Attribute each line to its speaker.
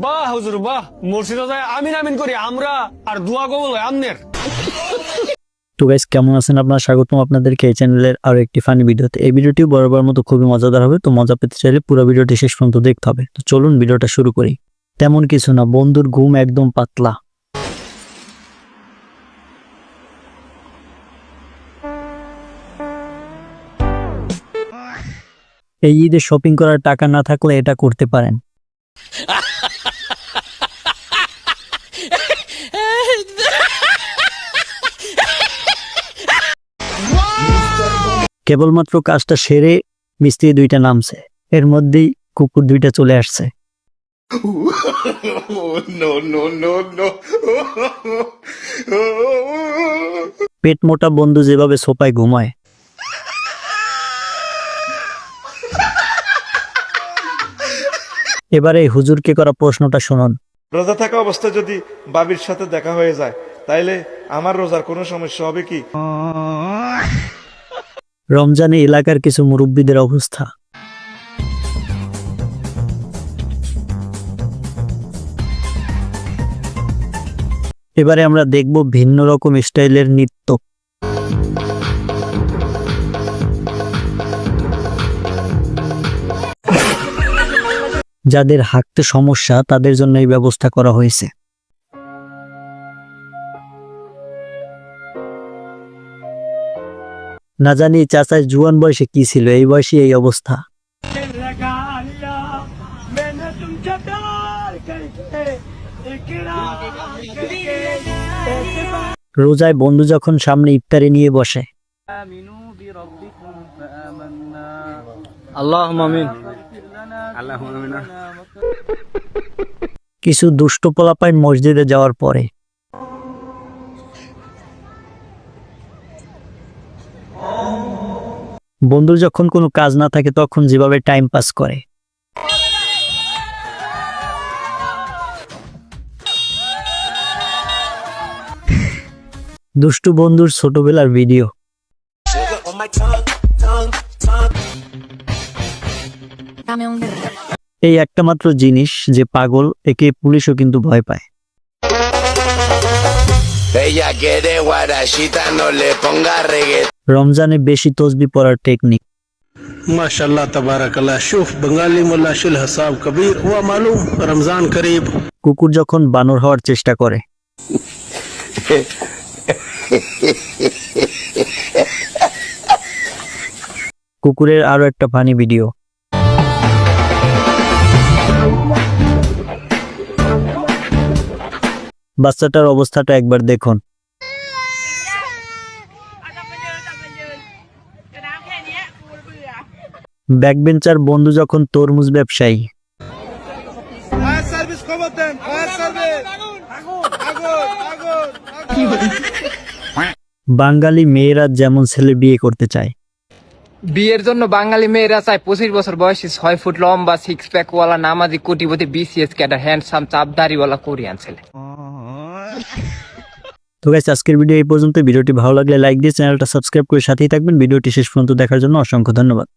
Speaker 1: বাহ হুজুর বাহ, মসজিদে যায় আমিন আমিন করি আমরা, আর দোয়া কবুল হয় আমনের।
Speaker 2: তো গাইস, কেমন আছেন আপনারা? স্বাগতম আপনাদেরকে এই চ্যানেলের আরো একটি ফানি ভিডিওতে। এই ভিডিওটি বরাবর মতো খুবই মজাদার হবে, তো মজা পেতে চাইলে পুরো ভিডিওটি শেষ পর্যন্ত দেখতে হবে। তো চলুন ভিডিওটা শুরু করি। তেমন কিছু না, বন্ধুর ঘুম একদম পাতলা। এই ঈদে শপিং করার টাকা না থাকলে এটা করতে পারেন। কেবলমাত্র কাজটা সেরে মিস্ত্রি দুইটা নামছে, এর মধ্যেই কুকুর দুইটা চলে আসছে। পেট মোটা বন্ধু যেভাবে সোফায় ঘুমায়। এবারে হুজুরকে করা প্রশ্নটা শুনুন।
Speaker 3: রোজা থাকা অবস্থায় যদি বাবির সাথে দেখা হয়ে যায়, তাইলে আমার রোজার কোনো সমস্যা হবে কি?
Speaker 2: রমজানে এলাকার কিছু মুরব্বীদের অবস্থা। এবারে আমরা দেখব ভিন্ন রকম স্টাইলের নৃত্য। যাদের হাঁটতে সমস্যা তাদের জন্য এই ব্যবস্থা করা হয়েছে। না জানি চাচার জুয়ান বয়সে কি ছিল, এই বয়সে এই অবস্থা। রোজায় বন্ধু যখন সামনে ইফতারি নিয়ে বসে, কিছু দুষ্ট পোলাপাইন মসজিদে যাওয়ার পরে বন্ধুর যখন কোনো কাজ না থাকে তখন যেভাবে টাইম পাস করে। দুষ্টু বন্ধুর ছোটবেলার ভিডিও। এই একটা মাত্র জিনিস যে পাগল, একে পুলিশও কিন্তু ভয় পায়। রমজানে বেশি তসবি পড়ার টেকনিক।
Speaker 4: माशाल्लाह तबारकल्लाह शुफ बंगाली मुल्ला शुल हसाब कबीर हुआ मालूम रमजान करीब।
Speaker 2: কুকুর যখন বানর হওয়ার চেষ্টা করে। কুকুরের আরো একটা ফানি ভিডিও। বাচ্চাটার অবস্থাটা একবার দেখুন। ব্যাকবেঞ্চার বন্ধু যখন তরমুজ ব্যবসায়ী। বাঙালি মেয়েরা যেমন ছেলে বিয়ে করতে চায়।
Speaker 5: বিয়ের জন্য বাঙালি মেয়েরা চায় 25 বছর বয়সী 6 ফুট লম্বা 6 প্যাক ওয়ালা নামাজি কোটিপতি বিসিএস ক্যাডার হ্যান্ডসাম চাপদারিওয়ালা কোরিয়ান ছেলে।
Speaker 2: তো গাইস, আজকের ভিডিও এই পর্যন্ত। ভিডিওটি ভালো লাগলে লাইক দিয়ে চ্যানেলটা সাবস্ক্রাইব করে সাথেই থাকবেন। ভিডিওটি শেষ পর্যন্ত দেখার জন্য অসংখ্য ধন্যবাদ।